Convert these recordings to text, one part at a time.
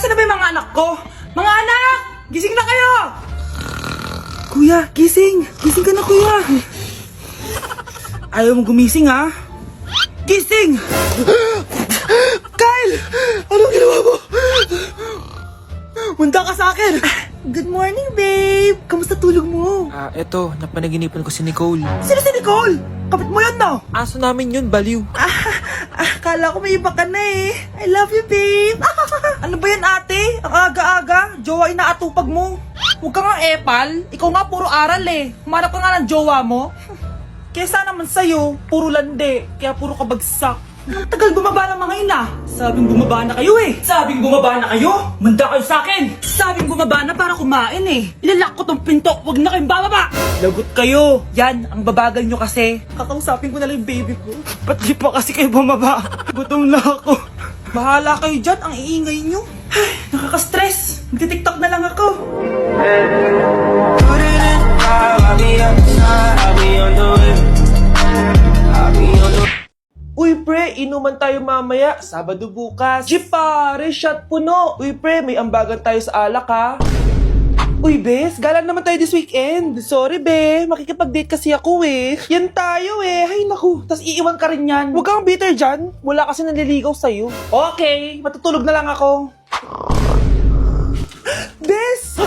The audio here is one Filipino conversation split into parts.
Nasaan na ba yung mga anak ko? Mga anak! Gising na kayo! Kuya, gising! Gising ka na, kuya! Ayaw mo gumising, ha? Gising! Kyle! Anong ginawa mo? Munda ka sa akin! Good morning, babe! Kamusta tulog mo? Eto, napanaginipan ko si Nicole. Sino si Nicole? Kapit mo yun, no? Aso namin yun, baliw. Kala ko may iba ka na eh. I love you, babe. Ano ba yan, ate? Ang aga-aga. Jowa inaatupag mo. Huwag ka nga epal. Ikaw nga puro aral eh. Humanap ka nga ng jowa mo. Kesa naman sa'yo, puro lande. Kaya puro kabagsak. Ang tagal bumaba ng mga ina. Sabing bumaba na kayo eh. Sabing bumaba na kayo. Manda kayo sa akin. Sabing bumaba na para kumain eh. Ilalak ko tong pinto. Huwag na kayong bababa. Lagot kayo. Yan, ang babagal nyo kasi. Kakausapin ko na lang yung baby ko. Ba't di pa kasi kayo bumaba? Gutom na ako. Bahala kayo dyan. Ang iingay nyo. Ay, nakaka-stress. Magti-tiktok na lang ako. Uy pre, inuman tayo mamaya, Sabado bukas. Jeep pare, shot puno. Uy pre, may ambagan tayo sa alak ha. Uy, bes, gala naman tayo this weekend. Sorry, be. Makikipag-date kasi ako eh. Yan tayo eh. Hay naku. Tas iiwan ka rin yan. Huwag kang bitter dyan. Wala kasi naliligaw sa'yo. Okay, matutulog na lang ako. Bes!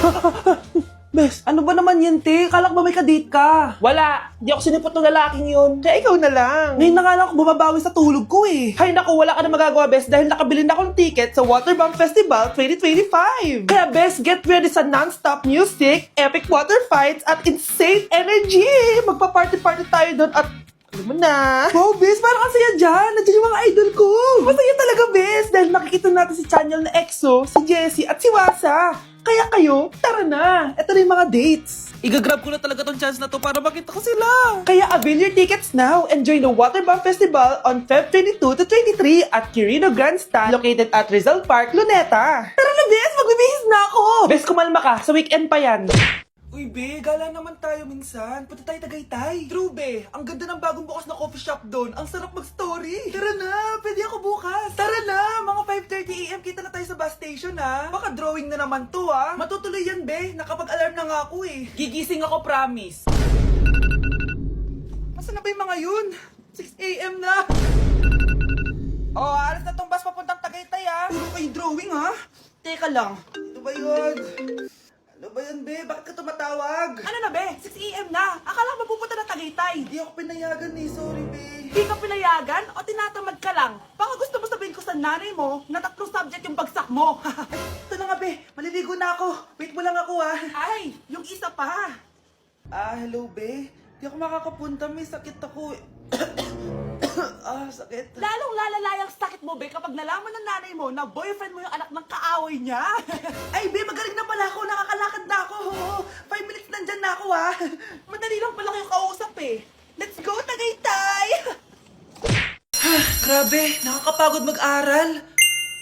Bes, ano ba naman yan, te? Kalak ba may ka-date ka? Wala. Di ako sinipot ng lalaking yun. Kaya ikaw na lang. Ngayon na nga lang ako bumabawi sa tulog ko eh. Hay naku, wala ka na magagawa, bes, dahil nakabili na akong ticket sa Waterbomb Festival 2025. Kaya, bes, get ready sa non-stop music, epic water fights, at insane energy. Magpa-party-party tayo doon at alam mo na. Wow, bes, parang ang saya dyan. Nandiyan yung mga idol ko. Masaya talaga, bes, dahil makikita natin si Channel na EXO, si Jessie, at si Wasa. Kaya kayo, tara na. Ito na yung mga dates. Igagrab ko na talaga tong chance na to para makita ko sila. Kaya avail your tickets now and join the Waterbomb Festival on Feb 22 to 23 at Quirino Grandstand located at Rizal Park, Luneta. Tara na, bes, magbibihis na ako. Bes, kumalma ka. Sa weekend pa yan. Uy, be, gala naman tayo minsan. Punta tayo Tagaytay. True, be. Ang ganda ng bagong bukas na coffee shop doon. Ang sarap mag-story. Tara na, pwede ako bukas. Tara na, mga 5:30 AM kita na tayo sa bus station, ha. Baka drawing na naman to, ha. Matutuloy yan, be. Nakapag-alarm na nga ako, eh. Gigising ako, promise. Masa na ba yung mga yun? 6 AM na. Oh, alas na tong bus papuntang Tagaytay, ha. Puro kayo drawing, ha. Teka lang. Ito ba yun? Ano ba yan, be? Bakit ka tumatawag? Ano na, be? 6 AM na. Akala ko mapupunta na Tagaytay. Hindi ako pinayagan eh. Sorry, be. Hindi ka pinayagan o tinatamad ka lang? Baka gusto mo sabihin ko sa nanay mo na 3 subject yung bagsak mo. Ito na nga, be. Maliligo na ako. Wait mo lang ako, ah. Ay, yung isa pa. Hello, be. Hindi ako makakapunta. May sakit ako. Sakit. Lalong lalala yung sakit mo, be, kapag nalaman ng nanay mo na boyfriend mo yung anak ng kaaway niya. Ay, be, magaling na pala ako. Nakakalakad na ako. 5 minutes nandyan na ako, ha. Madali lang pala kayong kausap, eh. Let's go, Tagaytay! Grabe, nakakapagod mag-aral.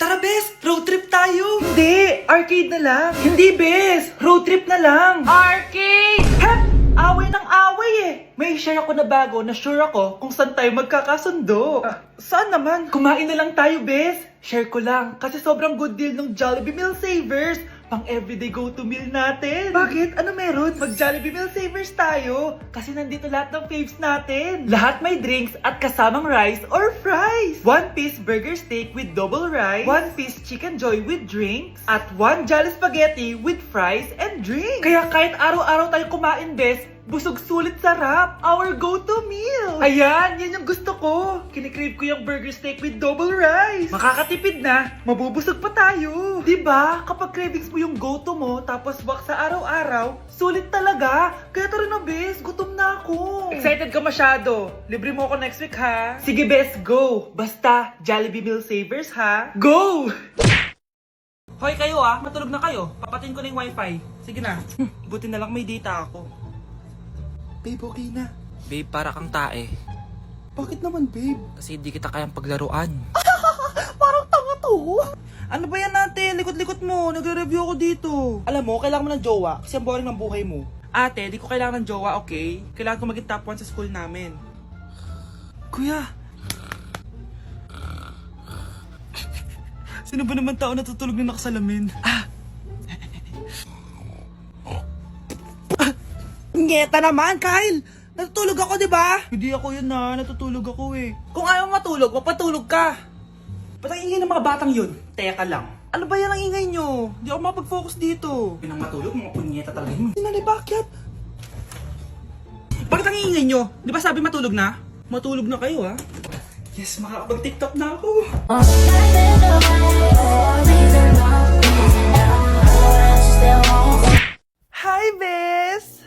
Tara, bes, road trip tayo. Hindi, arcade na lang. Hindi, bes, road trip na lang. Arcade! Hep! Away ng away eh. May share ako na bago na sure ako kung saan tayo magkakasundo. Saan naman? Kumain na lang tayo, bes. Share ko lang kasi sobrang good deal ng Jollibee Meal Savers. Pang everyday go-to meal natin. Bakit? Ano meron? Mag Jollibee Meal Savers tayo. Kasi nandito lahat ng faves natin. Lahat may drinks at kasamang rice or fries. 1-piece burger steak with double rice. 1-piece chicken joy with drinks. At 1 Jolly Spaghetti with fries and drinks. Kaya kahit araw-araw tayo kumain, bes, busog sulit sarap. Our go-to meal. Ayan, yan yung gusto ko. Kinikrave ko yung burger steak with double rice. Makakatipid na, mabubusog pa tayo. Diba? Kapag cravings mo yung go-to mo, tapos wak sa araw-araw, sulit talaga. Kaya tara na, bes. Gutom na ako. Excited ka masyado. Libre mo ako next week, ha? Sige, bes, go. Basta, Jollibee Meal Savers, ha? Go! Hoy kayo, matulog na kayo. Papatin ko na yung wifi. Sige na. Buti na lang may data ako. Babe, okay na. Babe, para kang tae. Bakit naman, babe? Kasi hindi kita kayang paglaruan. Parang tanga to. Ano ba yan natin? Likot-likot mo. Nagre-review ako dito. Alam mo, kailangan mo ng jowa kasi ang boring ng buhay mo. Ate, di ko kailangan ng jowa, okay? Kailangan ko maging top 1 sa school namin. Kuya! Sino ba naman tao natutulog na nakasalamin? Ngeta naman, Kyle! Natutulog ako, di ba? Hindi ako yun na, natutulog ako eh. Kung ayaw matulog, mapatulog ka. Ba't ang ingay ng mga batang yun? Teka lang. Ano ba yan ang ingay nyo? Hindi ako mapag-focus dito. Pinang matulog, mga punyeta talaga yun. Sinali, bakit? Bakit ang ingay nyo? Di ba sabi matulog na? Matulog na kayo, ha? Yes, makakapag-tiktok na ako. Hi, Bes!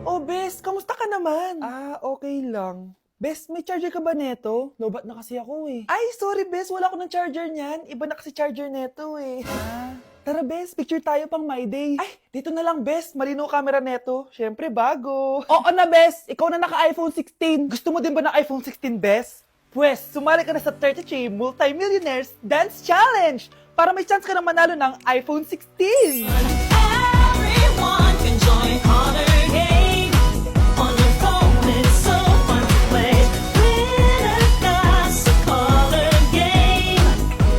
Oh, Bes, kamusta ka naman? Okay lang. Bes, may charger ka ba neto? Lobat na kasi ako eh. Ay, sorry Bes, wala ko ng charger niyan. Iba na kasi charger neto eh. Tara Bes, picture tayo pang my day. Ay, dito na lang Bes, malinaw camera neto. Syempre bago. Oo na Bes, ikaw na naka-iPhone 16. Gusto mo din ba ng iPhone 16 Bes? Pwes, sumali ka na sa 33 Multi-Millionaires Dance Challenge para may chance ka na manalo ng iPhone 16. Everyone can join Honor Game. On your phone, it's so fun to play. Winner got a color game.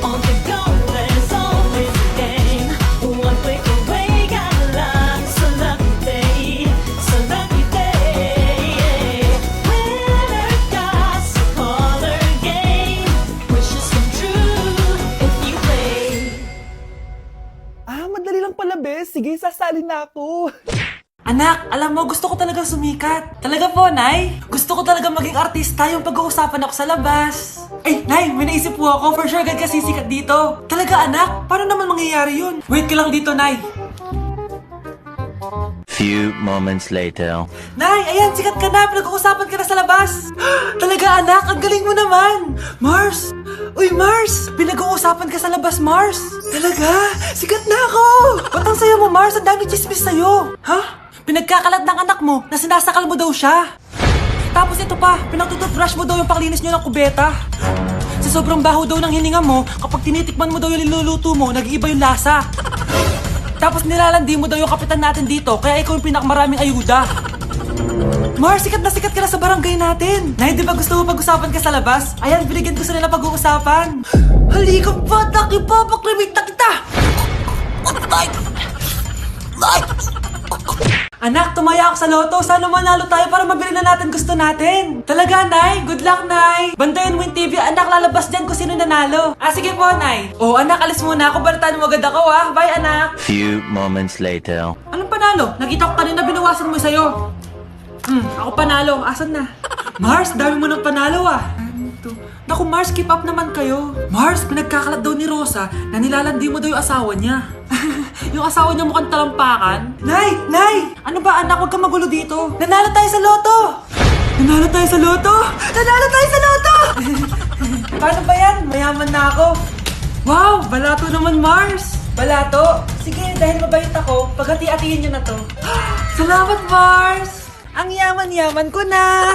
On the go, there's always a game. One click away, got a lot. So lucky day, so lucky day. Winner got a color game. Wishes come true if you play. Madali lang pala, Bes. Sige, sasali na ako. Anak, alam mo, gusto ko talaga sumikat. Talaga po, Nay. Gusto ko talaga maging artista yung pag-uusapan ako sa labas. Ay, Nay, may naisip po ako. For sure, agad ka sisikat dito. Talaga, anak? Paano naman mangyayari yun? Wait ka lang dito, Nay. Few moments later. Nay, ayan, sikat ka na. Pinag-uusapan ka na sa labas. Talaga, anak? Ang galing mo naman. Mars! Uy, Mars! Pinag-uusapan ka sa labas, Mars. Talaga? Sikat na ako! Ba't ang sayo mo, Mars? Ang dami chismis sa'yo. Ha? Pinagkakalat ng anak mo na sinasakal mo daw siya. Tapos ito pa, pinagtututbrush mo daw yung panglinis nyo ng kubeta. Sa sobrang baho daw ng hininga mo, kapag tinitikman mo daw yung niluluto mo, nag-iiba yung lasa. Tapos nilalandi mo daw yung kapitan natin dito, kaya ikaw yung pinakamaraming ayuda. Mars, sikat ka na sa barangay natin. Nay, di ba gusto mo pag-usapan ka sa labas? Ayan, binigyan ko sila na pag-uusapan. Halika ba, nakipapaklimit na kita! Anak, tumaya ako sa loto. Sana manalo tayo para mabili na natin gusto natin. Talaga, Nay? Good luck, Nay. Bantayan mo yung TV. Anak, lalabas dyan kung sino nanalo. Sige po, Nay. Anak, alis muna ako. Balitaan mo agad ako, ha? Bye, anak. Few moments later. Anong panalo? Nakita ko kanina binawasan mo sa'yo. Ako panalo. Asan na? Mars, dami mo ng panalo, Naku, Mars, keep up naman kayo. Mars, pinagkakalat daw ni Rosa na nilalandi mo daw yung asawa niya. Yung asawa niya mukhang talampakan. Nay! Nay! Ano ba, anak? Huwag kang magulo dito. Nanalo tayo sa loto! Nanalo tayo sa loto! Nanalo tayo sa loto! Paano ba yan? Mayaman na ako. Wow! Balato naman, Mars! Balato? Sige, dahil mabait ako, paghati-hatiin niyo na to. Salamat, Mars! Ang yaman-yaman ko na!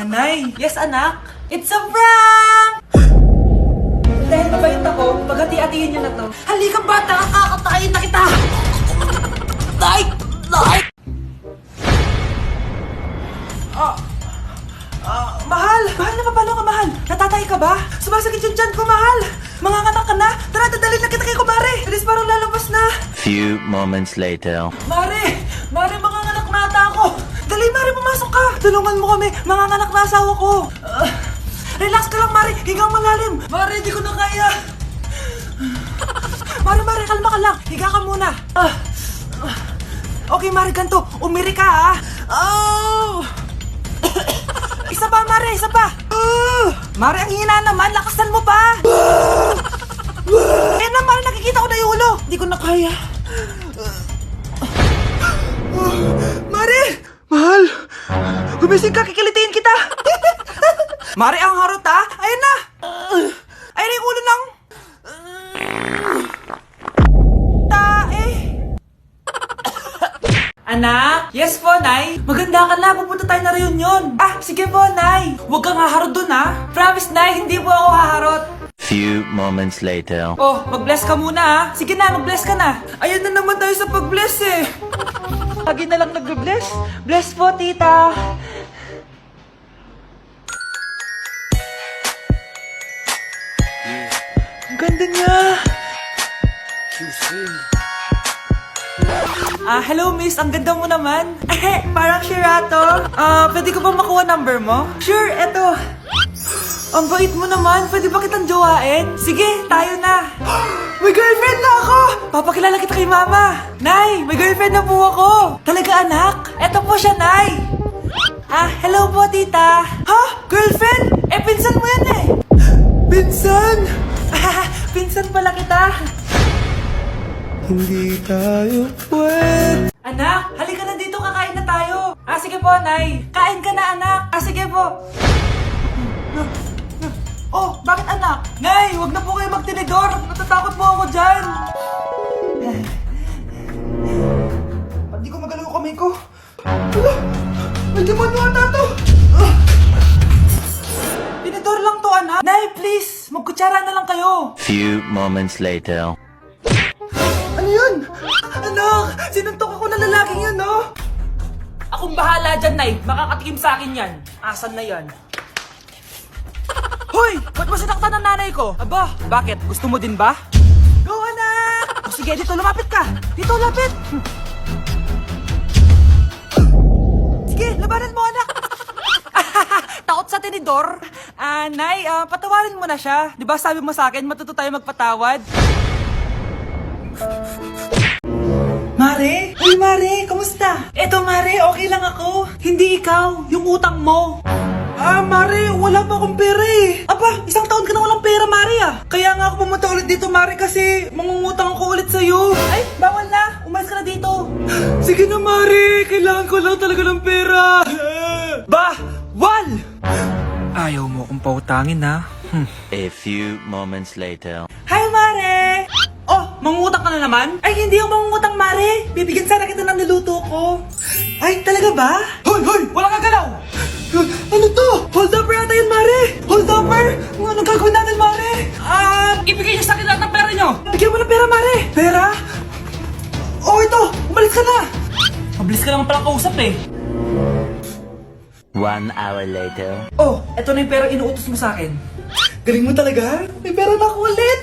Nay! Yes, anak? It's a prank! Dahil mabait ako, paghati-hatiin niyo na to. Halika bata, kakatayin na kita! Nay! Nay! Mahal! Mahal na mapalo ka, mahal! Natatay ka ba? Sumasakit yung tiyan ko, mahal! Manganganak ka na! Tara, dadalhin na kita kay Kumare! Bilis, parang lalabas na! Few moments later. Mare! Mare, manganganak na ata ako! Dali, Mare, pumasok ka! Tulungan mo kami! Manganganak na asawa ko! Relax ka lang, Mare! Higang malalim! Mare, di ko na kaya! Mare, kalma ka lang! Higa ka muna! Okay, Mare, ganito! Umiri ka, ha! Isa pa, Mare! Isa pa! Mare, ang hina naman! Lakasan mo pa! Eh na, Mare, nakikita ko na yung ulo! Di ko na kaya! Mare! Mahal! Gumising ka, kikilitiin kita! Mare, ang harot, ha? Ayun na! Ayun na yung ulo ng... tae! Anak? Yes po, Nay? Maganda ka na, pupunta tayo na reunion. Sige po, Nay. Huwag kang haharot dun, ha? Promise, Nay, hindi po ako haharot. Few moments later. Mag-bless ka muna, ha? Sige na, mag-bless ka na. Ayun na naman tayo sa pag-bless, eh. Lagi na lang nag-bless. Bless po, tita. Ang ganda niya. Hello miss, ang ganda mo naman. Parang Shirato. Pwede ko ba makuha number mo? Sure, eto. Ang bait mo naman, pwede ba kitang jowain? Sige, tayo na. May girlfriend na ako! Papakilala kita kay mama. Nay, may girlfriend na po ako. Talaga anak? Eto po siya, Nay. Hello po tita. Ha? Girlfriend? Pinsan mo yan eh. Pinsan? Pinsan pala kita. Hindi tayo pwede. Anak, halika na dito, kakain na tayo. Sige po, Nay. Kain ka na, anak. Sige po. Oh, bakit anak? Nay, wag na po kayo magtinidor. Natatakot po ako dyan. Hindi ko magalaw kamay ko. Hala, may demonyo ata to. Tinidor lang to, anak. Nay, please, magkutsara na lang kayo. Few moments later. Ano yun? Anak, sinuntok ako ng lalaking yun, no? Akong bahala dyan, Nay. Makakatikim sa akin yan. Asan na yan? Hoy! Ba't mo sinaktan ng nanay ko? Aba, bakit? Gusto mo din ba? Go, anak! Sige, dito lumapit ka. Dito, lapit. Sige, labanan mo, anak. Takot sa tinidor? Nay, patawarin mo na siya. Di ba sabi mo sa akin, matuto tayo magpatawad? Mare? Uy, Mare, kamusta? Eto, Mare, okay lang ako. Hindi ikaw, yung utang mo. Mare, wala pa akong pera eh. Aba, isang taon ka na walang pera, Mare Kaya nga ako pumunta ulit dito, Mare, kasi mangungutang ako ulit sa'yo. Ay, bawal na. Umalis ka na dito. Sige na, Mare. Kailangan ko lang talaga ng pera. Wal! Ayaw mo akong pautangin, ha? A few moments later. Hi, Mare! Oh, mangungutang ka na naman? Ay, hindi ako mangungutang, Mare. Bibigyan sana kita ng niluto ko. Ay, talaga ba? Hoy! Walang kagalaw! Ano to? Hold up yata yun, Mare! Hold upper? Anong gagawin natin, Mare? Ibigay niyo sa akin lahat ng pera niyo! Bigyan mo ng pera, Mare! Pera? Oh, ito! Umalis ka na! Mabilis ka naman pala kausap eh. 1 hour later. Oh, eto na yung pera inuutos mo sa akin. Galing mo talaga? May pera na ako ulit!